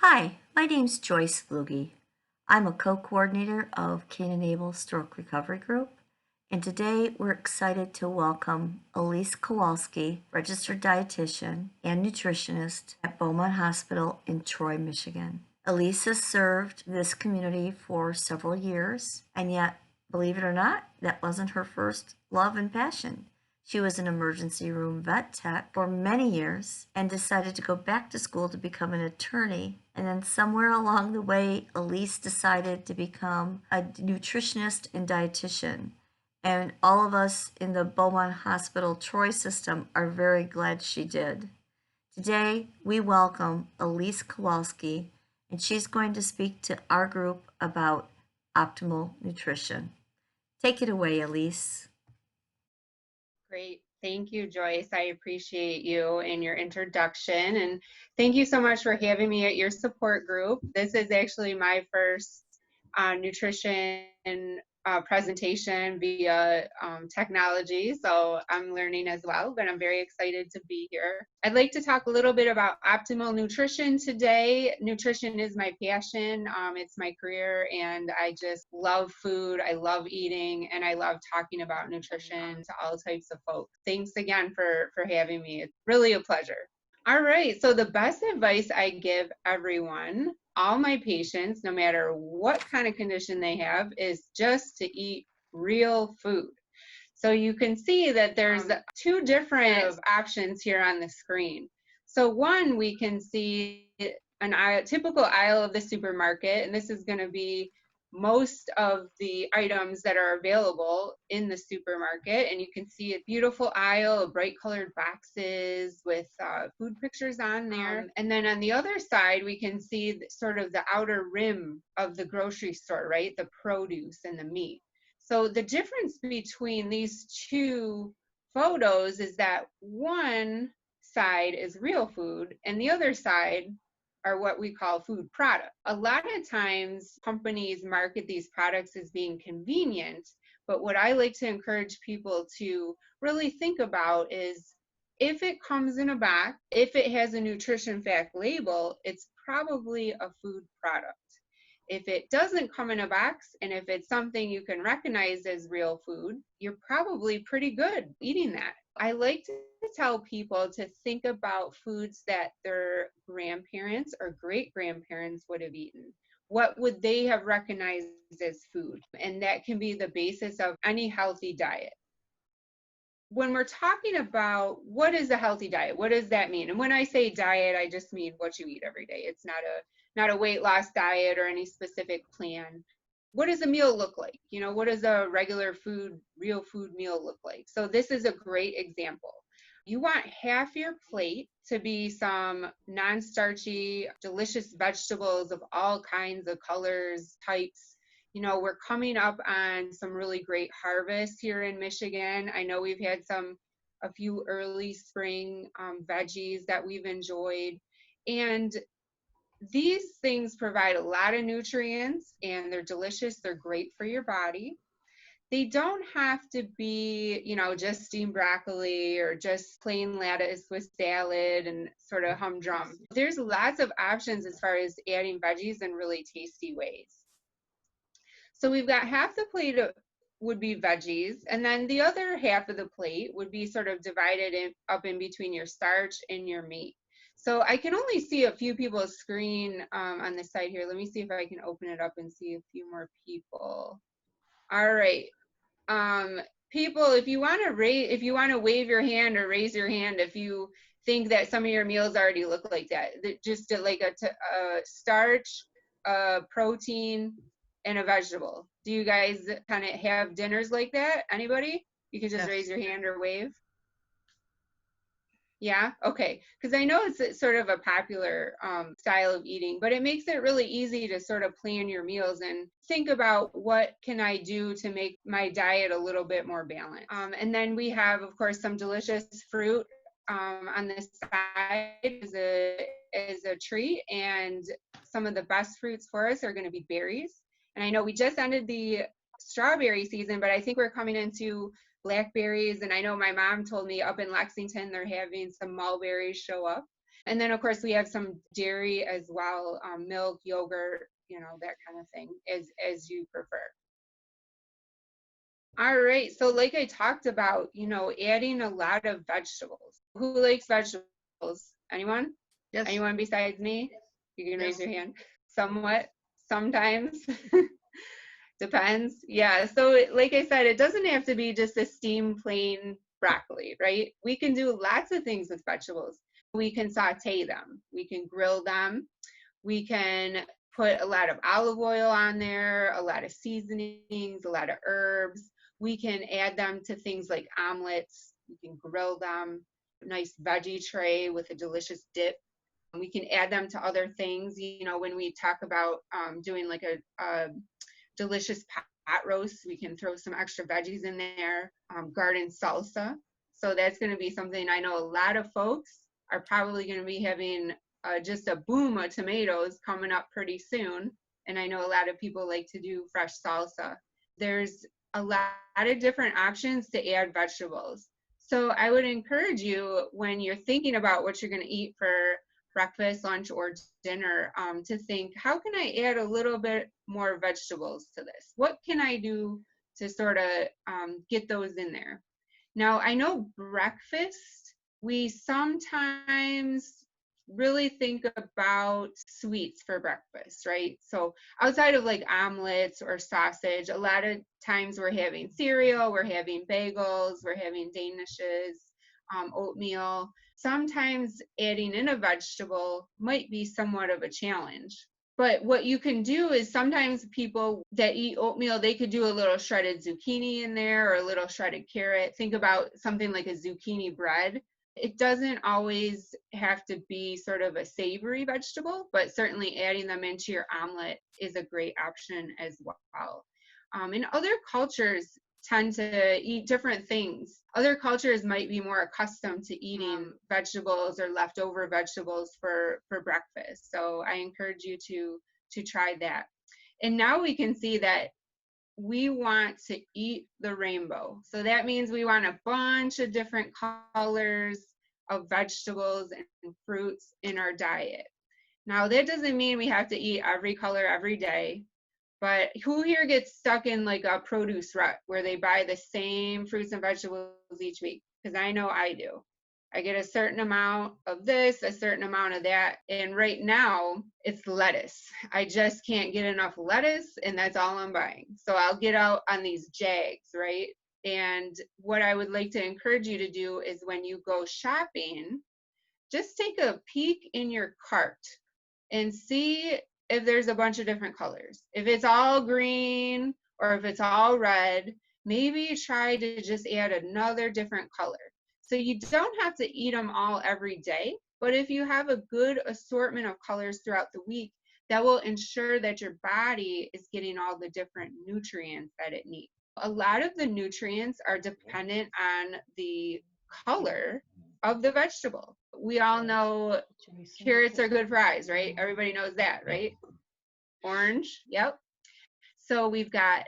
Hi, my name's Joyce Flugie. I'm a co-coordinator of Cain-Enabled Stroke Recovery Group, and today we're excited to welcome Elise Kowalski, registered dietitian and nutritionist at Beaumont Hospital in Troy, Michigan. Elise has served this community for several years, and yet, believe it or not, that wasn't her first love and passion. She was an emergency room vet tech for many years and decided to go back to school to become an attorney. And then somewhere along the way, Elise decided to become a nutritionist and dietitian. And all of us in the Beaumont Hospital Troy system are very glad she did. Today, we welcome Elise Kowalski, and she's going to speak to our group about optimal nutrition. Take it away, Elise. Great. Thank you, Joyce. I appreciate you and your introduction. And thank you so much for having me at your support group. This is actually my first nutrition presentation via technology, so I'm learning as well, but I'm very excited to be here. I'd like to talk a little bit about optimal nutrition today. Nutrition is my passion, it's my career, and I just love food, I love eating, and I love talking about nutrition to all types of folks. Thanks again for having me. It's really a pleasure. All right, so the best advice I give everyone, all my patients, no matter what kind of condition they have, is just to eat real food. So you can see that there's two different options here on the screen. So one, we can see a typical aisle of the supermarket, and this is going to be most of the items that are available in the supermarket, and you can see a beautiful aisle of bright colored boxes with food pictures on there. And then on the other side, we can see sort of the outer rim of the grocery store, right? The produce and the meat. So the difference between these two photos is that one side is real food and the other side are what we call food products. A lot of times companies market these products as being convenient, but what I like to encourage people to really think about is if it comes in a box, if it has a nutrition fact label, it's probably a food product. If it doesn't come in a box, and if it's something you can recognize as real food, you're probably pretty good eating that. I like to tell people to think about foods that their grandparents or great-grandparents would have eaten. What would they have recognized as food? And that can be the basis of any healthy diet. When we're talking about what is a healthy diet, what does that mean? And when I say diet, I just mean what you eat every day. It's not a weight loss diet or any specific plan. What does a meal look like? You know, what does a regular food, real food meal look like? So this is a great example. You want half your plate to be some non-starchy, delicious vegetables of all kinds of colors, types. You know, we're coming up on some really great harvests here in Michigan. I know we've had a few early spring veggies that we've enjoyed. And these things provide a lot of nutrients and they're delicious. They're great for your body. They don't have to be, you know, just steamed broccoli or just plain lettuce with salad and sort of humdrum. There's lots of options as far as adding veggies in really tasty ways. So we've got half the plate would be veggies, and then the other half of the plate would be sort of divided up in between your starch and your meat. So I can only see a few people's screen on the side here. Let me see if I can open it up and see a few more people. All right. People, if you want to wave your hand or raise your hand if you think that some of your meals already look like that. Just like a starch, protein, and a vegetable. Do you guys kind of have dinners like that? Anybody? You can just raise your hand or wave. Yeah, okay. Because I know it's sort of a popular style of eating, but it makes it really easy to sort of plan your meals and think about what can I do to make my diet a little bit more balanced. And then we have, of course, some delicious fruit. on the side as a treat, and some of the best fruits for us are going to be berries. And I know we just ended the strawberry season, but I think we're coming into blackberries. And I know my mom told me up in Lexington they're having some mulberries show up. And then of course we have some dairy as well, milk, yogurt, that kind of thing, as you prefer. All right, so like I talked about, adding a lot of vegetables. Who likes vegetables? Anyone? Yes. Anyone besides me? You can raise Yes. your hand. Somewhat, sometimes. Depends. Yeah, so like I said, it doesn't have to be just a steamed plain broccoli, right? We can do lots of things with vegetables. We can saute them, we can grill them, we can put a lot of olive oil on there, a lot of seasonings, a lot of herbs. We can add them to things like omelets. We can grill them. Nice veggie tray with a delicious dip. We can add them to other things. When we talk about doing like a delicious pot roast, we can throw some extra veggies in there. Garden salsa. So that's going to be something I know a lot of folks are probably going to be having just a boom of tomatoes coming up pretty soon. And I know a lot of people like to do fresh salsa. There's a lot of different options to add vegetables. So I would encourage you, when you're thinking about what you're going to eat for breakfast, lunch, or dinner, to think, how can I add a little bit more vegetables to this? What can I do to sort of get those in there? Now, I know breakfast, we sometimes really think about sweets for breakfast, right? So outside of like omelets or sausage, a lot of times we're having cereal, we're having bagels, we're having danishes, oatmeal. Sometimes adding in a vegetable might be somewhat of a challenge. But what you can do is, sometimes people that eat oatmeal, they could do a little shredded zucchini in there or a little shredded carrot. Think about something like a zucchini bread. It doesn't always have to be sort of a savory vegetable, but certainly adding them into your omelet is a great option as well. In other cultures, tend to eat different things. Other cultures might be more accustomed to eating vegetables or leftover vegetables for breakfast. So I encourage you to try that. And now we can see that we want to eat the rainbow. So that means we want a bunch of different colors of vegetables and fruits in our diet. Now, that doesn't mean we have to eat every color every day. But who here gets stuck in like a produce rut where they buy the same fruits and vegetables each week? Because I know I do. I get a certain amount of this, a certain amount of that. And right now it's lettuce. I just can't get enough lettuce, and that's all I'm buying. So I'll get out on these jags, right? And what I would like to encourage you to do is, when you go shopping, just take a peek in your cart and see if there's a bunch of different colors. If it's all green or if it's all red, maybe try to just add another different color. So you don't have to eat them all every day, but if you have a good assortment of colors throughout the week, that will ensure that your body is getting all the different nutrients that it needs. A lot of the nutrients are dependent on the color of the vegetable. We all know carrots are good for eyes, right? Everybody knows that, right? Orange, yep. So we've got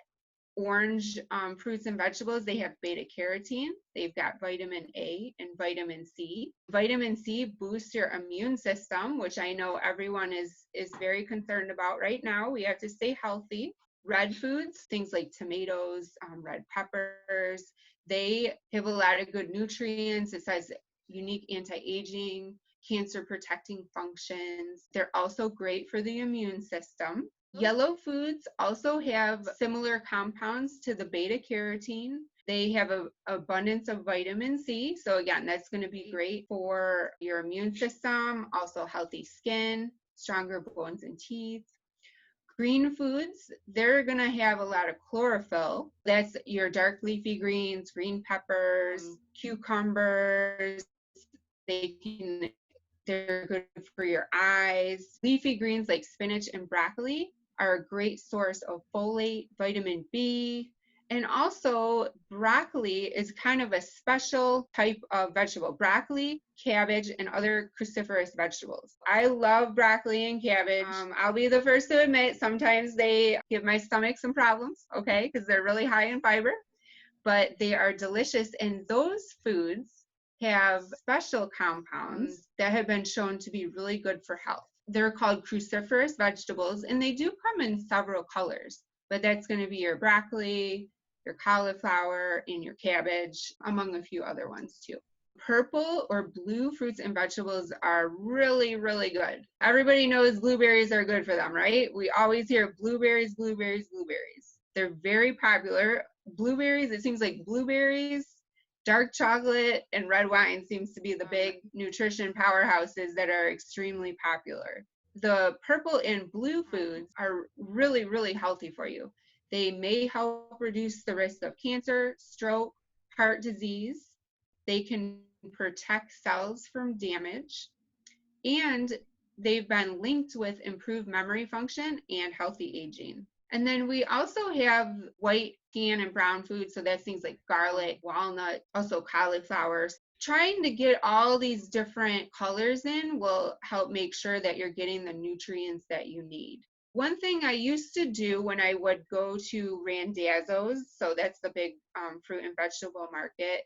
orange fruits and vegetables. They have beta carotene, they've got vitamin A and vitamin C. Vitamin C boosts your immune system, which I know everyone is very concerned about right now. We have to stay healthy. Red foods, things like tomatoes, red peppers, they have a lot of good nutrients. It says unique anti-aging, cancer protecting functions. They're also great for the immune system. Yellow foods also have similar compounds to the beta carotene. They have an abundance of vitamin C. So again, that's going to be great for your immune system, also healthy skin, stronger bones and teeth. Green foods, they're going to have a lot of chlorophyll. That's your dark leafy greens, green peppers, cucumbers. They're good for your eyes. Leafy greens like spinach and broccoli are a great source of folate, vitamin B, And also, broccoli is kind of a special type of vegetable. Broccoli, cabbage, and other cruciferous vegetables. I love broccoli and cabbage. I'll be the first to admit sometimes they give my stomach some problems, okay, because they're really high in fiber, but they are delicious. And those foods have special compounds that have been shown to be really good for health. They're called cruciferous vegetables, and they do come in several colors, but that's going to be your broccoli, your cauliflower, and your cabbage, among a few other ones too. Purple or blue fruits and vegetables are really, really good. Everybody knows blueberries are good for them, right? We always hear blueberries, blueberries, blueberries. They're very popular. Blueberries, it seems like blueberries, dark chocolate, and red wine seems to be the big nutrition powerhouses that are extremely popular. The purple and blue foods are really, really healthy for you. They may help reduce the risk of cancer, stroke, heart disease. They can protect cells from damage, and they've been linked with improved memory function and healthy aging. And then we also have white, tan, and brown foods. So that's things like garlic, walnut, also cauliflower. Trying to get all these different colors in will help make sure that you're getting the nutrients that you need. One thing I used to do when I would go to Randazzo's, so that's the big fruit and vegetable market,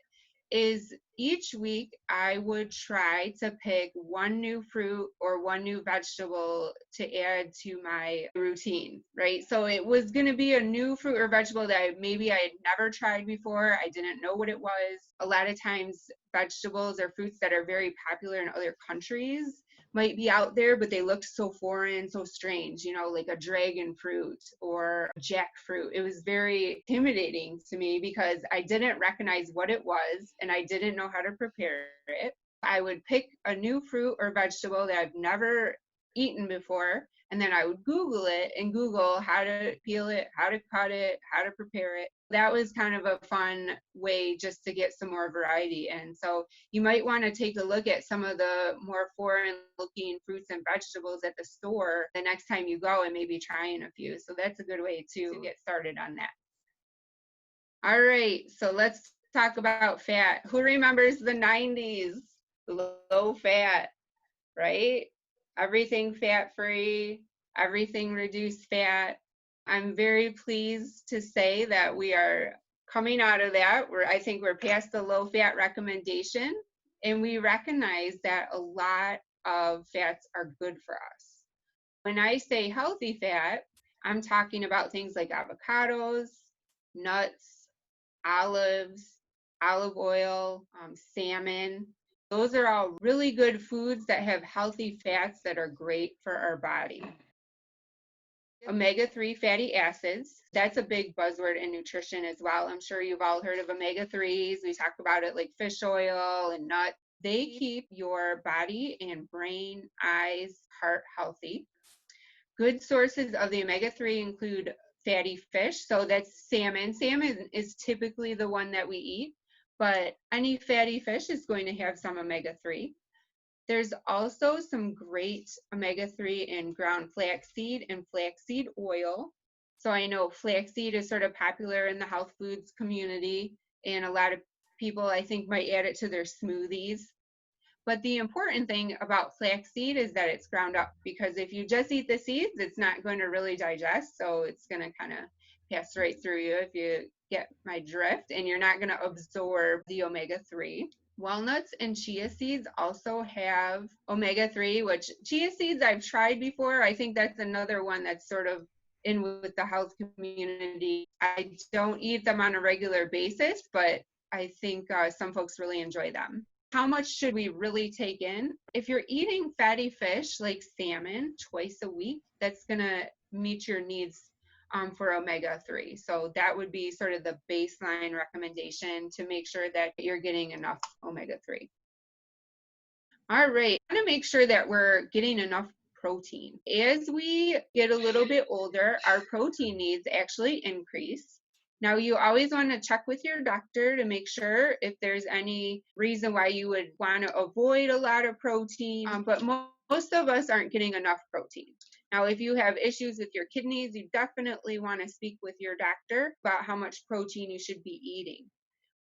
is each week I would try to pick one new fruit or one new vegetable to add to my routine, right? So it was going to be a new fruit or vegetable that maybe I had never tried before. I didn't know what it was. A lot of times, vegetables or fruits that are very popular in other countries might be out there, but they looked so foreign, so strange, like a dragon fruit or jackfruit. It was very intimidating to me because I didn't recognize what it was and I didn't know how to prepare it. I would pick a new fruit or vegetable that I've never eaten before, and then I would Google it and Google how to peel it, how to cut it, how to prepare it. That was kind of a fun way just to get some more variety. And so you might want to take a look at some of the more foreign looking fruits and vegetables at the store the next time you go and maybe trying a few. So that's a good way to get started on that. All right, so let's talk about fat. Who remembers the 90s? Low fat, right? Everything fat free, everything reduced fat. I'm very pleased to say that we are coming out of that. I think we're past the low fat recommendation, and we recognize that a lot of fats are good for us. When I say healthy fat, I'm talking about things like avocados, nuts, olives, olive oil, salmon. Those are all really good foods that have healthy fats that are great for our body. Omega-3 fatty acids, that's a big buzzword in nutrition as well. I'm sure you've all heard of omega-3s. We talk about it like fish oil and nuts. They keep your body and brain, eyes, heart healthy. Good sources of the omega-3 include fatty fish, so that's salmon. Salmon is typically the one that we eat, but any fatty fish is going to have some omega-3. There's also some great omega-3 in ground flaxseed and flaxseed oil. So I know flaxseed is sort of popular in the health foods community, and a lot of people I think might add it to their smoothies. But the important thing about flaxseed is that it's ground up, because if you just eat the seeds, it's not going to really digest. So it's going to kind of pass right through you, if you get my drift, and you're not going to absorb the omega-3. Walnuts and chia seeds also have omega-3, which chia seeds I've tried before. I think that's another one that's sort of in with the health community. I don't eat them on a regular basis, but I think some folks really enjoy them. How much should we really take in? If you're eating fatty fish like salmon twice a week, that's going to meet your needs for omega-3. So that would be sort of the baseline recommendation to make sure that you're getting enough omega-3. All right, I want to make sure that we're getting enough protein. As we get a little bit older, our protein needs actually increase. Now, you always want to check with your doctor to make sure if there's any reason why you would want to avoid a lot of protein, but most of us aren't getting enough protein. Now, if you have issues with your kidneys, you definitely want to speak with your doctor about how much protein you should be eating.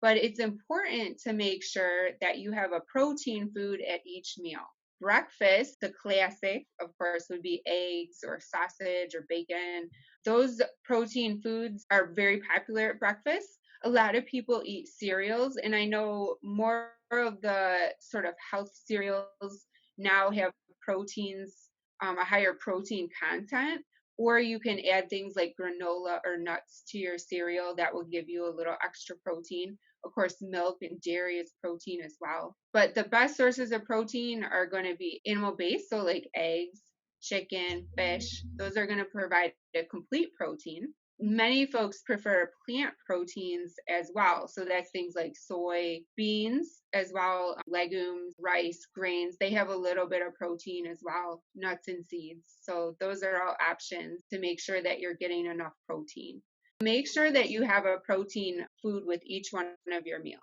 But it's important to make sure that you have a protein food at each meal. Breakfast, the classic, of course, would be eggs or sausage or bacon. Those protein foods are very popular at breakfast. A lot of people eat cereals, and I know more of the sort of health cereals now have proteins, a higher protein content, or you can add things like granola or nuts to your cereal that will give you a little extra protein. Of course, milk and dairy is protein as well. But the best sources of protein are going to be animal based, so like eggs, chicken, fish. Those are going to provide a complete protein. Many folks prefer plant proteins as well. So that's things like soy, beans, as well, legumes, rice, grains. They have a little bit of protein as well, nuts and seeds. So those are all options to make sure that you're getting enough protein. Make sure that you have a protein food with each one of your meals.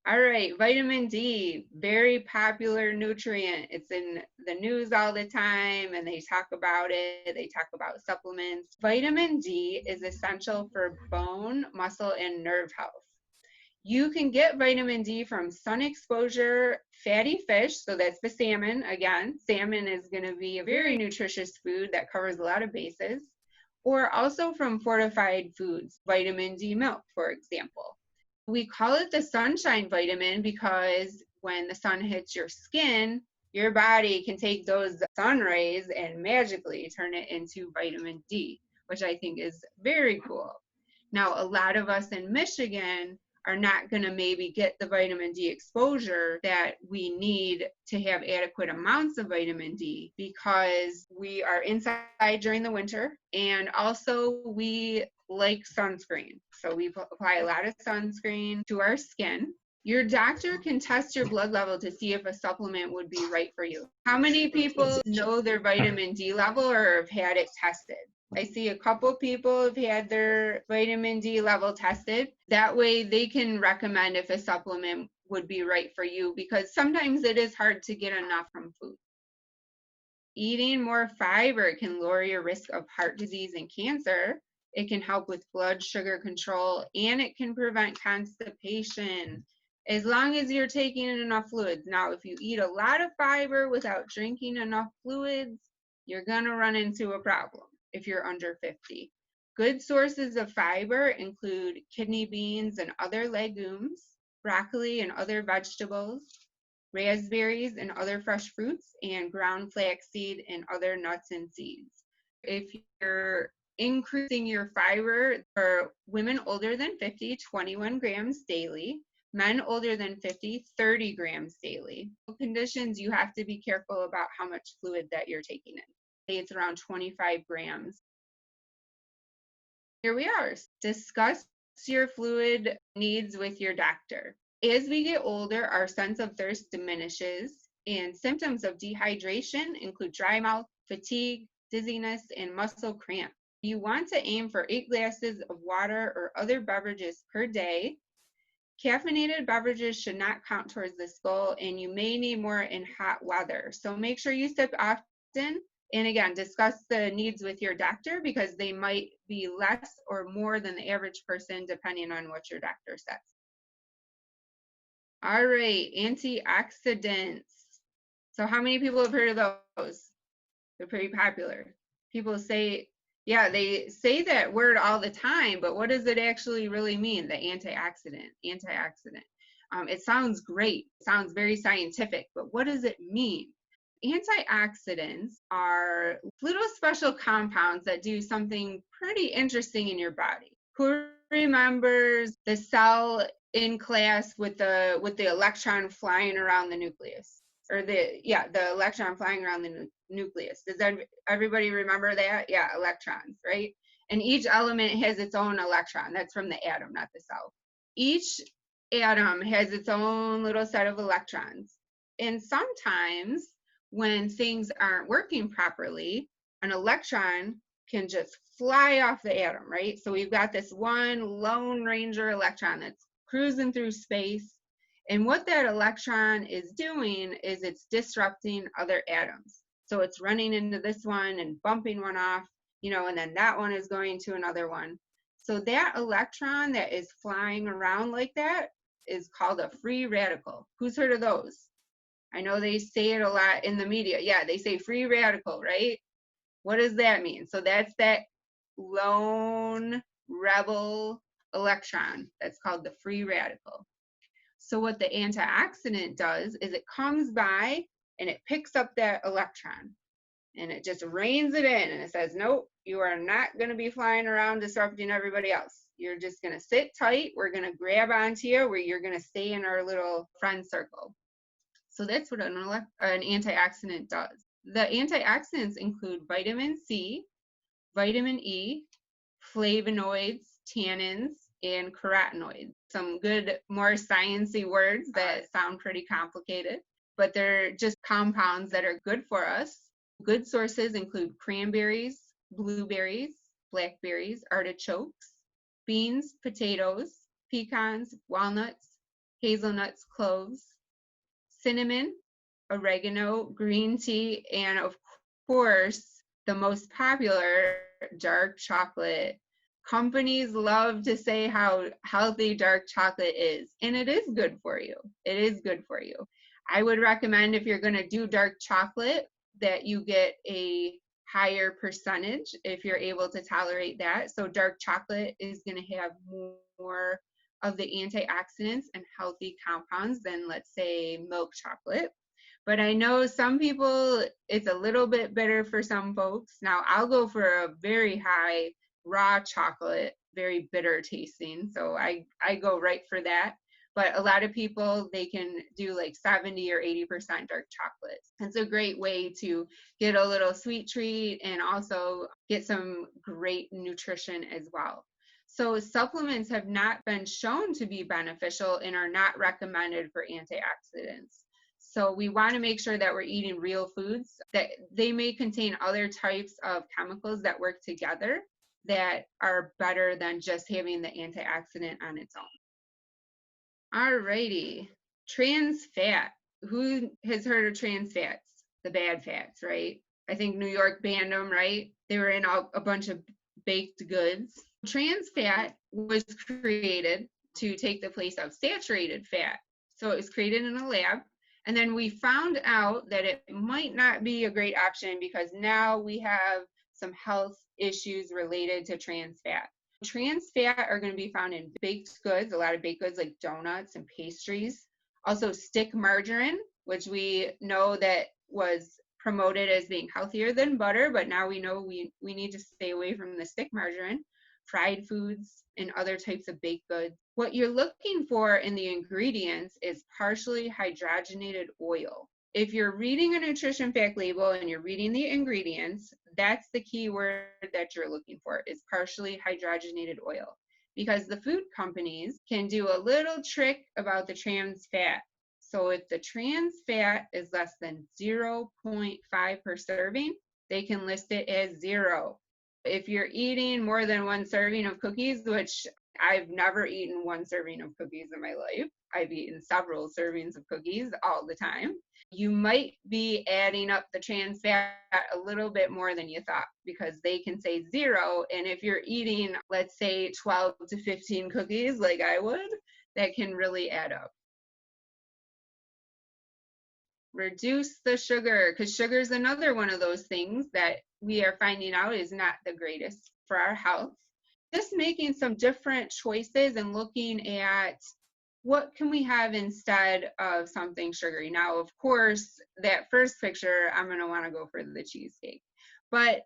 All right, vitamin D, very popular nutrient. It's in the news all the time and they talk about it. They talk about supplements. Vitamin D is essential for bone, muscle, and nerve health. You can get vitamin D from sun exposure, fatty fish, so that's the salmon. Again, salmon is going to be a very nutritious food that covers a lot of bases, or also from fortified foods, vitamin D milk, for example. We call it the sunshine vitamin because when the sun hits your skin, your body can take those sun rays and magically turn it into vitamin D, which I think is very cool. Now, a lot of us in Michigan are not going to maybe get the vitamin D exposure that we need to have adequate amounts of vitamin D because we are inside during the winter and also we like sunscreen. So we apply a lot of sunscreen to our skin. Your doctor can test your blood level to see if a supplement would be right for you. How many people know their vitamin D level or have had it tested? I see a couple people have had their vitamin D level tested. That way they can recommend if a supplement would be right for you because sometimes it is hard to get enough from food. Eating more fiber can lower your risk of heart disease and cancer. It can help with blood sugar control and it can prevent constipation as long as you're taking in enough fluids. Now, if you eat a lot of fiber without drinking enough fluids, you're going to run into a problem if you're under 50. Good sources of fiber include kidney beans and other legumes, broccoli and other vegetables, raspberries and other fresh fruits, and ground flaxseed and other nuts and seeds. If you're increasing your fiber for women older than 50, 21 grams daily, men older than 50, 30 grams daily. Conditions, you have to be careful about how much fluid that you're taking in. Say it's around 25 grams. Here we are. Discuss your fluid needs with your doctor. As we get older, our sense of thirst diminishes, and symptoms of dehydration include dry mouth, fatigue, dizziness, and muscle cramp. You want to aim for 8 glasses of water or other beverages per day. Caffeinated beverages should not count towards this goal, and you may need more in hot weather. So make sure you sip often. And again, discuss the needs with your doctor because they might be less or more than the average person depending on what your doctor says. All right, antioxidants. So how many people have heard of those? They're pretty popular. People say, yeah, they say that word all the time, but what does it actually really mean? The antioxidant. It sounds great. It sounds very scientific, but what does it mean? Antioxidants are little special compounds that do something pretty interesting in your body. Who remembers the cell in class with the electron flying around the nucleus? Or the electron flying around the nucleus. Does everybody remember that? Yeah, electrons, right? And each element has its own electron. That's from the atom, not the cell. Each atom has its own little set of electrons. And sometimes when things aren't working properly, an electron can just fly off the atom, right? So we've got this one lone ranger electron that's cruising through space. And what that electron is doing is it's disrupting other atoms. So it's running into this one and bumping one off, and then that one is going to another one. So that electron that is flying around like that is called a free radical. Who's heard of those? I know they say it a lot in the media. Yeah, they say free radical, right? What does that mean? So that's that lone rebel electron. That's called the free radical. So what the antioxidant does is it comes by and it picks up that electron and it just reins it in and it says, nope, you are not going to be flying around disrupting everybody else. You're just going to sit tight. We're going to grab onto you where you're going to stay in our little friend circle. So that's what an antioxidant does. The antioxidants include vitamin C, vitamin E, flavonoids, tannins, and carotenoids. Some good, more sciencey words that sound pretty complicated, but they're just compounds that are good for us. Good sources include cranberries, blueberries, blackberries, artichokes, beans, potatoes, pecans, walnuts, hazelnuts, cloves, cinnamon, oregano, green tea, and of course, the most popular, dark chocolate. Companies love to say how healthy dark chocolate is, and it is good for you. It is good for you. I would recommend if you're going to do dark chocolate that you get a higher percentage if you're able to tolerate that. So dark chocolate is going to have more of the antioxidants and healthy compounds than, let's say, milk chocolate. But I know some people, it's a little bit bitter for some folks. Now, I'll go for a very high raw chocolate, very bitter tasting. So I go right for that. But a lot of people, they can do like 70 or 80% dark chocolate. It's a great way to get a little sweet treat and also get some great nutrition as well. So supplements have not been shown to be beneficial and are not recommended for antioxidants. So we want to make sure that we're eating real foods, that they may contain other types of chemicals that work together that are better than just having the antioxidant on its own. Alrighty, trans fat. Who has heard of trans fats? The bad fats, right? I think New York banned them, right? They were in a bunch of baked goods. Trans fat was created to take the place of saturated fat. So it was created in a lab. And then we found out that it might not be a great option because now we have some health issues related to trans fat. Trans fat are going to be found in baked goods, a lot of baked goods like donuts and pastries. Also stick margarine, which we know that was promoted as being healthier than butter, but now we know we need to stay away from the stick margarine. Fried foods, and other types of baked goods. What you're looking for in the ingredients is partially hydrogenated oil. If you're reading a nutrition fact label and you're reading the ingredients, that's the key word that you're looking for, is partially hydrogenated oil. Because the food companies can do a little trick about the trans fat. So if the trans fat is less than 0.5 per serving, they can list it as 0. If you're eating more than one serving of cookies, which I've never eaten one serving of cookies in my life, I've eaten several servings of cookies all the time, you might be adding up the trans fat a little bit more than you thought because they can say 0. And if you're eating, let's say 12 to 15 cookies like I would, that can really add up. Reduce the sugar, because sugar is another one of those things that we are finding out is not the greatest for our health. Just making some different choices and looking at what can we have instead of something sugary. Now, of course, that first picture, I'm going to want to go for the cheesecake. But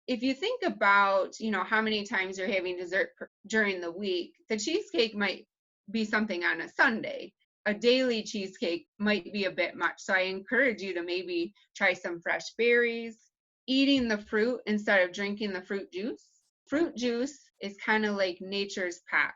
if you think about, how many times you're having dessert during the week, the cheesecake might be something on a Sunday. A daily cheesecake might be a bit much. So I encourage you to maybe try some fresh berries, eating the fruit instead of drinking the fruit juice. Fruit juice is kind of like nature's pop.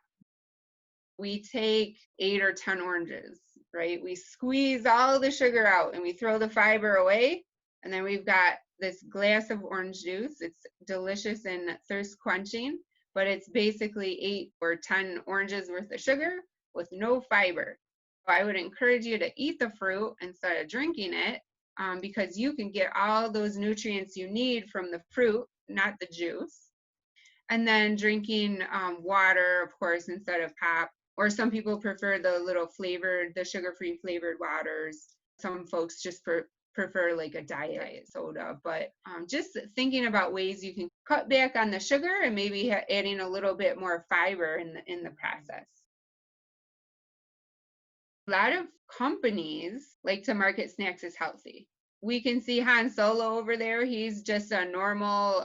We take 8 or 10 oranges, right? We squeeze all the sugar out and we throw the fiber away. And then we've got this glass of orange juice. It's delicious and thirst quenching, but it's basically 8 or 10 oranges worth of sugar with no fiber. I would encourage you to eat the fruit instead of drinking it. because you can get all those nutrients you need from the fruit, not the juice. And then drinking water, of course, instead of pop. Or some people prefer the little flavored, the sugar-free flavored waters. Some folks just prefer like a diet soda. But just thinking about ways you can cut back on the sugar and maybe adding a little bit more fiber in the process. A lot of companies like to market snacks as healthy. We can see Han Solo over there. He's just a normal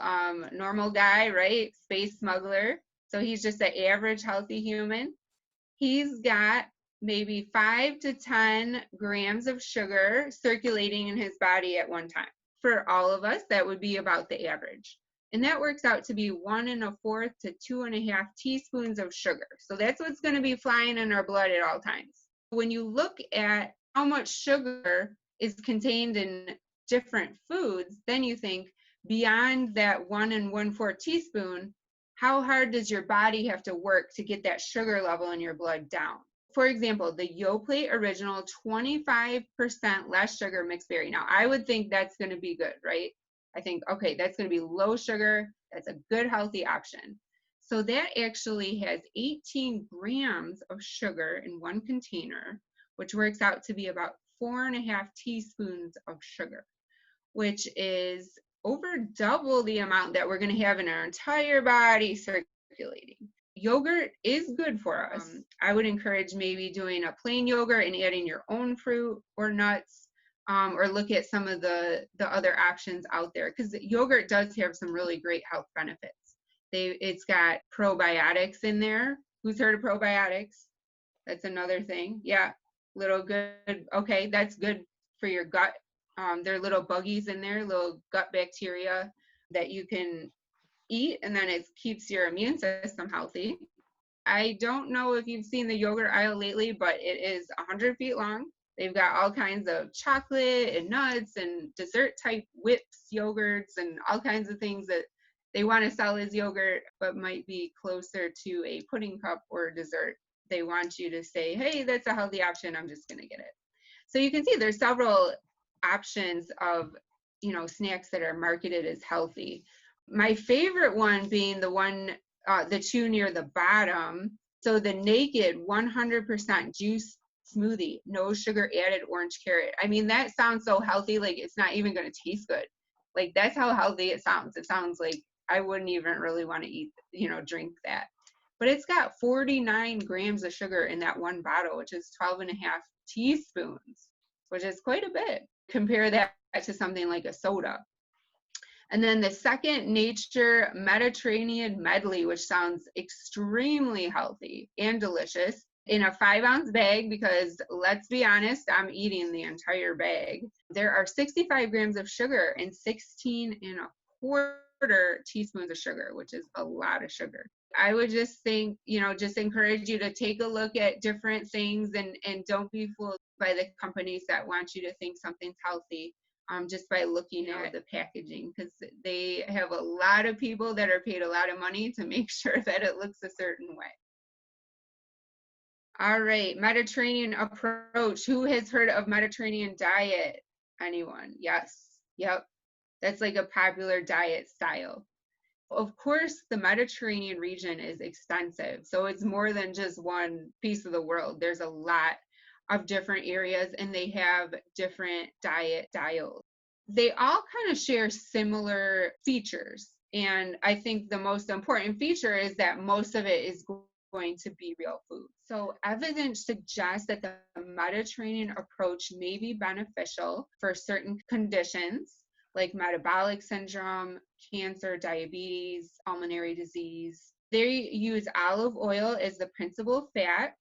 guy, right? Space smuggler. So he's just an average healthy human. He's got maybe 5 to 10 grams of sugar circulating in his body at one time. For all of us, that would be about the average. And that works out to be 1 1/4 to 2 1/2 teaspoons of sugar. So that's what's going to be flying in our blood at all times. When you look at how much sugar is contained in different foods, then you think beyond that 1 1/4 teaspoon, how hard does your body have to work to get that sugar level in your blood down? For example, the Yoplait Original, 25% less sugar mixed berry. Now, I would think that's going to be good, right? I think, okay, that's going to be low sugar. That's a good, healthy option. So that actually has 18 grams of sugar in one container, which works out to be about 4 1/2 teaspoons of sugar, which is over double the amount that we're going to have in our entire body circulating. Yogurt is good for us. I would encourage maybe doing a plain yogurt and adding your own fruit or nuts, or look at some of the other options out there, because yogurt does have some really great health benefits. It's got probiotics in there. Who's heard of probiotics? That's another thing. Yeah, little good. Okay, that's good for your gut. There are little buggies in there, little gut bacteria that you can eat, and then it keeps your immune system healthy. I don't know if you've seen the yogurt aisle lately, but it is 100 feet long. They've got all kinds of chocolate and nuts and dessert type whips, yogurts, and all kinds of things that they want to sell as yogurt, but might be closer to a pudding cup or dessert. They want you to say, hey, that's a healthy option. I'm just going to get it. So you can see there's several options of, snacks that are marketed as healthy. My favorite one being the two near the bottom. So the Naked 100% juice smoothie, no sugar added orange carrot. I mean, that sounds so healthy, like it's not even going to taste good. Like that's how healthy it sounds. It sounds like I wouldn't even really want to eat, drink that. But it's got 49 grams of sugar in that one bottle, which is 12 1/2 teaspoons, which is quite a bit. Compare that to something like a soda. And then the second, Nature Mediterranean Medley, which sounds extremely healthy and delicious, in a 5-ounce bag, because let's be honest, I'm eating the entire bag. There are 65 grams of sugar and 16 1/4 teaspoons of sugar, which is a lot of sugar. I would just think, just encourage you to take a look at different things and don't be fooled by the companies that want you to think something's healthy. Just by looking at the packaging, because they have a lot of people that are paid a lot of money to make sure that it looks a certain way. All right, Mediterranean approach. Who has heard of Mediterranean diet? Anyone? Yes. Yep. That's like a popular diet style. Of course, the Mediterranean region is extensive, so it's more than just one piece of the world. There's a lot of different areas, and they have different diet styles. They all kind of share similar features, and I think the most important feature is that most of it is going to be real food. So evidence suggests that the Mediterranean approach may be beneficial for certain conditions like metabolic syndrome, cancer, diabetes, pulmonary disease. They use olive oil as the principal fat.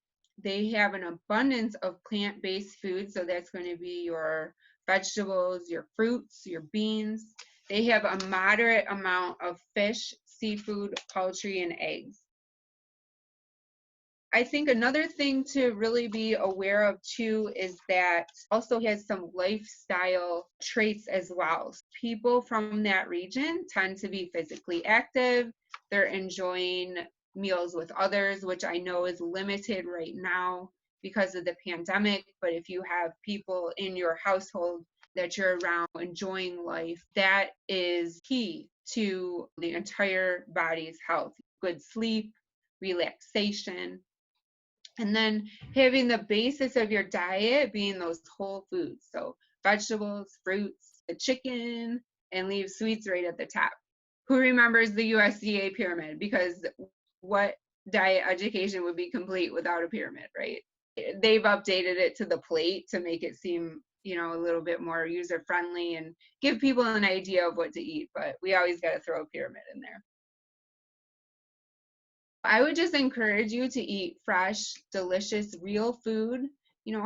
They have an abundance of plant-based foods, so that's going to be your vegetables, your fruits, your beans. They have a moderate amount of fish, seafood, poultry, and eggs. I think another thing to really be aware of too is that also has some lifestyle traits as well. People from that region tend to be physically active. They're enjoying meals with others, which I know is limited right now. because of the pandemic, but if you have people in your household that you're around enjoying life, that is key to the entire body's health. Good sleep, relaxation, and then having the basis of your diet being those whole foods. So vegetables, fruits, the chicken, and leave sweets right at the top. Who remembers the USDA pyramid? Because what diet education would be complete without a pyramid, right? They've updated it to the plate to make it seem, a little bit more user friendly and give people an idea of what to eat, but we always got to throw a pyramid in there. I would just encourage you to eat fresh, delicious, real food.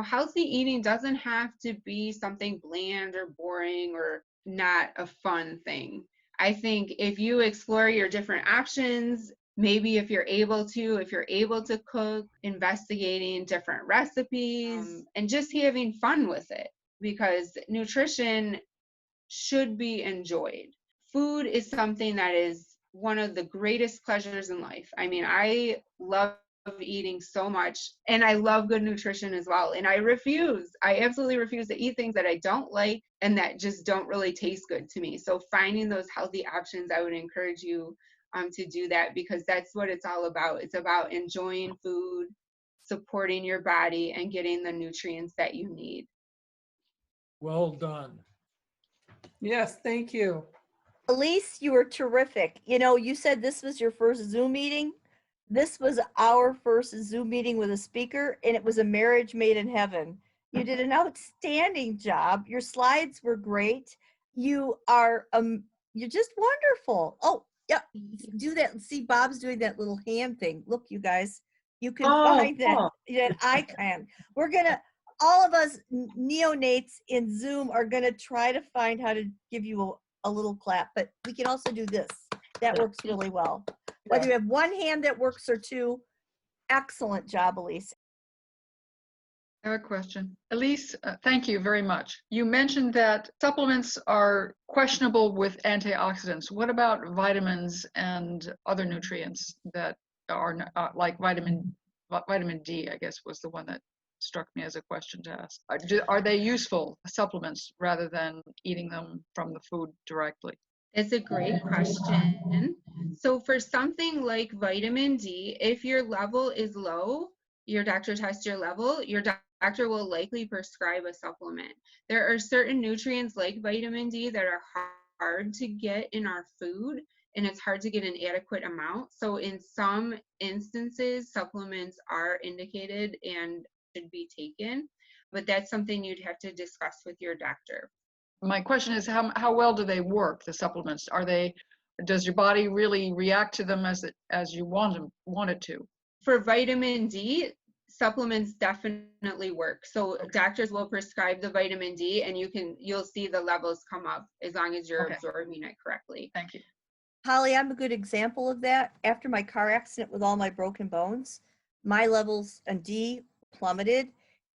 Healthy eating doesn't have to be something bland or boring or not a fun thing. I think if you explore your different options, maybe if you're able to cook, investigating different recipes, and just having fun with it, because nutrition should be enjoyed. Food is something that is one of the greatest pleasures in life. I mean, I love eating so much, and I love good nutrition as well. And I absolutely refuse to eat things that I don't like and that just don't really taste good to me. So finding those healthy options, I would encourage you to do that, because that's what it's all about. It's about enjoying food, supporting your body, and getting the nutrients that you need. Well done. Yes, thank you. Elise, you were terrific. You said this was your first Zoom meeting. This was our first Zoom meeting with a speaker, and it was a marriage made in heaven. You did an outstanding job. Your slides were great. You're just wonderful. Oh, yeah, do that. See, Bob's doing that little hand thing. Look, you guys, you can find that icon. All of us neonates in Zoom are gonna try to find how to give you a little clap, but we can also do this. That works really well. Whether you have one hand that works or two, excellent job, Elise. I have a question. Elise, thank you very much. You mentioned that supplements are questionable with antioxidants. What about vitamins and other nutrients that are like vitamin D, I guess, was the one that struck me as a question to ask. Are they useful supplements rather than eating them from the food directly? It's a great question. So for something like vitamin D, if your level is low, your doctor tests your level, your doctor will likely prescribe a supplement. There are certain nutrients like vitamin D that are hard to get in our food, and it's hard to get an adequate amount. So in some instances, supplements are indicated and should be taken, but that's something you'd have to discuss with your doctor. My question is, how well do they work, the supplements? Does your body really react to them as you want it to? For vitamin D, supplements definitely work. So doctors will prescribe the vitamin D, and you'll see the levels come up as long as you're absorbing it correctly. Thank you. Holly, I'm a good example of that. After my car accident with all my broken bones, my levels on D plummeted,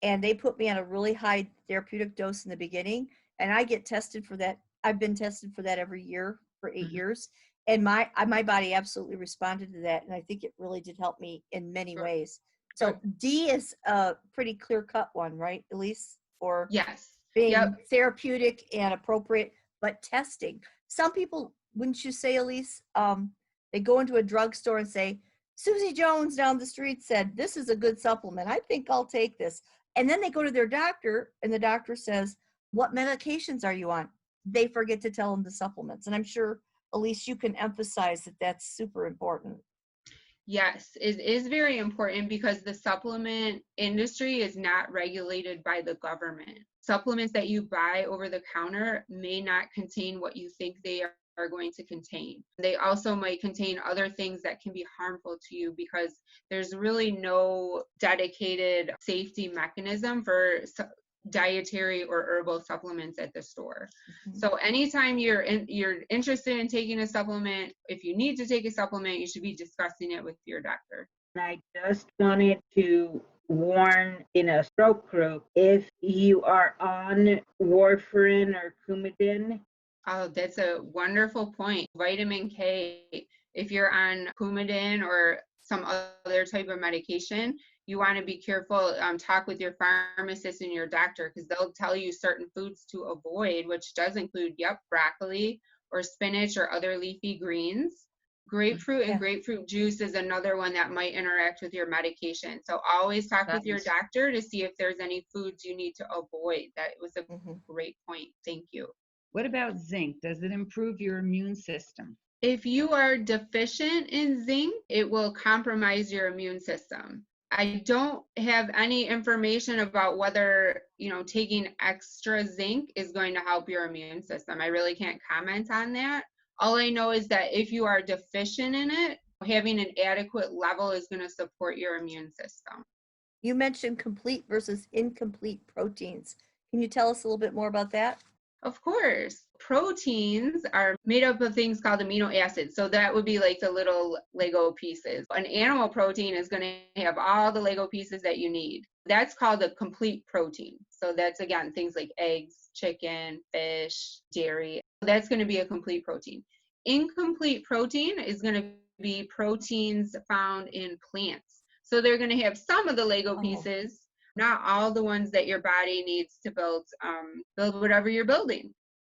and they put me on a really high therapeutic dose in the beginning, and I get tested for that. I've been tested for that every year for 8 years, and my body absolutely responded to that, and I think it really did help me in many ways. So D is a pretty clear-cut one, right, Elise? Or yes, being therapeutic and appropriate, but testing. Some people, wouldn't you say, Elise, they go into a drugstore and say, Susie Jones down the street said, this is a good supplement. I think I'll take this. And then they go to their doctor, and the doctor says, what medications are you on? They forget to tell them the supplements. And I'm sure, Elise, you can emphasize that that's super important. Yes, it is very important because the supplement industry is not regulated by the government. Supplements that you buy over the counter may not contain what you think they are going to contain. They also might contain other things that can be harmful to you because there's really no dedicated safety mechanism for dietary or herbal supplements at the store. So anytime you're interested in taking a supplement, if you need to take a supplement, you should be discussing it with your doctor. I just wanted to warn in a stroke group, if you are on warfarin or Coumadin. Oh, that's a wonderful point. Vitamin K, if you're on Coumadin or some other type of medication, you want to be careful, talk with your pharmacist and your doctor, because they'll tell you certain foods to avoid, which does include, broccoli or spinach or other leafy greens. Grapefruit and Yeah. grapefruit juice is another one that might interact with your medication. So always talk with your Nice. doctor to see if there's any foods you need to avoid. That was a Mhm. great point. Thank you. What about zinc? Does it improve your immune system? If you are deficient in zinc, it will compromise your immune system. I don't have any information about whether, taking extra zinc is going to help your immune system. I really can't comment on that. All I know is that if you are deficient in it, having an adequate level is going to support your immune system. You mentioned complete versus incomplete proteins. Can you tell us a little bit more about that? Of course. Proteins are made up of things called amino acids. So that would be like the little Lego pieces. An animal protein is going to have all the Lego pieces that you need. That's called a complete protein. So that's, again, things like eggs, chicken, fish, dairy. That's going to be a complete protein. Incomplete protein is going to be proteins found in plants. So they're going to have some of the Lego pieces, not all the ones that your body needs to build whatever you're building.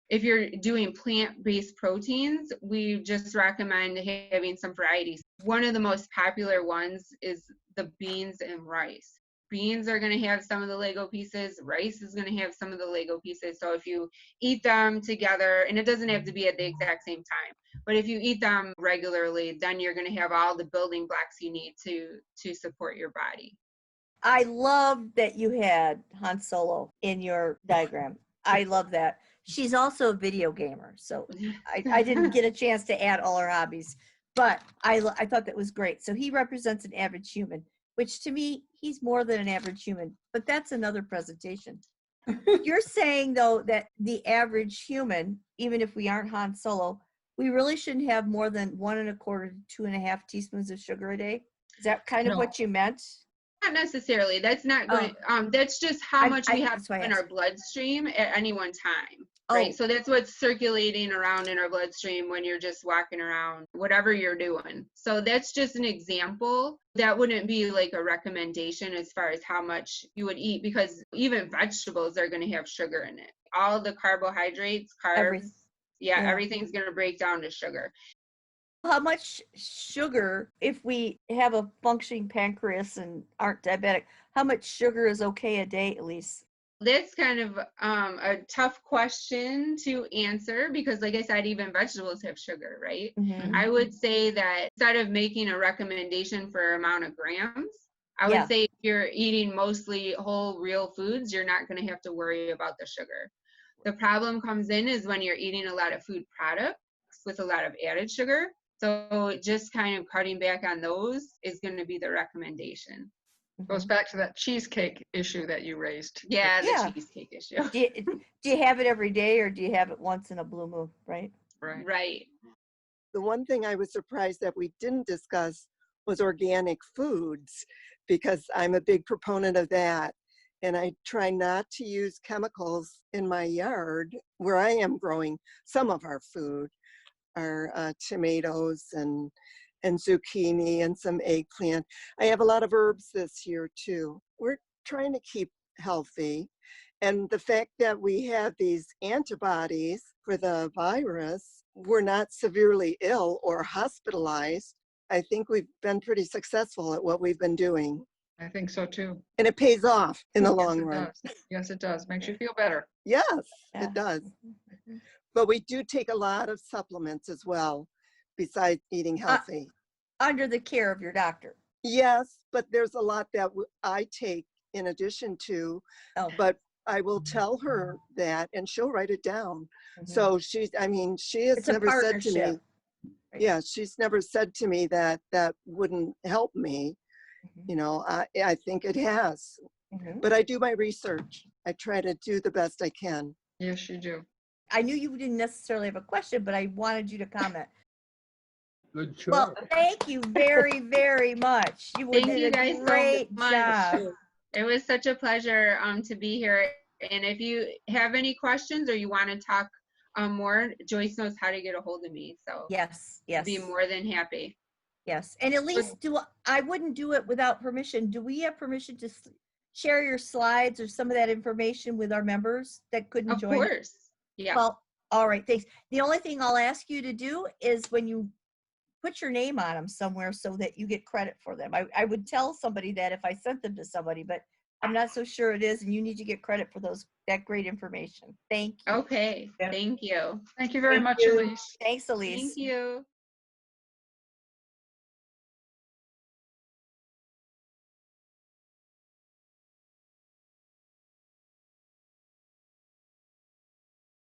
If you're doing plant-based proteins, we just recommend having some varieties. One of the most popular ones is the beans and rice. Beans are going to have some of the Lego pieces. Rice is going to have some of the Lego pieces. So if you eat them together, and it doesn't have to be at the exact same time, but if you eat them regularly, then you're going to have all the building blocks you need to support your body. I love that you had Han Solo in your diagram. I love that. She's also a video gamer, so I didn't get a chance to add all her hobbies, but I thought that was great. So he represents an average human, which to me, he's more than an average human, but that's another presentation. You're saying, though, that the average human, even if we aren't Han Solo, we really shouldn't have more than 1.25 to 2.5 teaspoons of sugar a day? Is that kind of No. what you meant? Not necessarily. That's not going. That's just how much we have that's why I in our asked. bloodstream at any one time, right? Oh. So that's what's circulating around in our bloodstream when you're just walking around, whatever you're doing. So that's just an example. That wouldn't be like a recommendation as far as how much you would eat, because even vegetables are going to have sugar in it. All the carbohydrates, carbs, Yeah. everything's going to break down to sugar. How much sugar, if we have a functioning pancreas and aren't diabetic, how much sugar is okay a day, Elise? That's kind of a tough question to answer because, like I said, even vegetables have sugar, right? Mm-hmm. I would say that instead of making a recommendation for amount of grams, I would say if you're eating mostly whole, real foods, you're not going to have to worry about the sugar. The problem comes in is when you're eating a lot of food products with a lot of added sugar. So just kind of cutting back on those is going to be the recommendation. Goes back to that cheesecake issue that you raised. Yeah, the Yeah. cheesecake issue. Do you have it every day, or do you have it once in a blue moon, right? Right. Right. The one thing I was surprised that we didn't discuss was organic foods, because I'm a big proponent of that. And I try not to use chemicals in my yard where I am growing some of our food, our tomatoes and zucchini and some eggplant. I have a lot of herbs this year too. We're trying to keep healthy. And the fact that we have these antibodies for the virus, we're not severely ill or hospitalized. I think we've been pretty successful at what we've been doing. I think so too. And it pays off in the Yes, long it run. does. Yes, it does. Makes you feel better. Yes, Yeah. it does. But we do take a lot of supplements as well, besides eating healthy. Under the care of your doctor. Yes, but there's a lot that I take in addition to, but I will tell her that and she'll write it down. So she has It's a never said to me, partnership. Right. yeah, she's never said to me that that wouldn't help me. You know, I think it has, but I do my research. I try to do the best I can. Yes, you do. I knew you didn't necessarily have a question, but I wanted you to comment. Good Well, choice. thank you very, very much. You Thank did you a guys great so much. job. It was such a pleasure to be here. And if you have any questions or you want to talk more, Joyce knows how to get a hold of me. So Yes, yes. I'd be more than happy. Yes. And Elise, I wouldn't do it without permission. Do we have permission to share your slides or some of that information with our members that couldn't Of join? course. Yeah. Well, all right, thanks. The only thing I'll ask you to do is when you put your name on them somewhere so that you get credit for them. I would tell somebody that if I sent them to somebody, but I'm not so sure it is, and you need to get credit for that great information. Thank you. Okay. Thank you. Thank you very Thank much, you. Elise. Thanks, Elise. Thank you.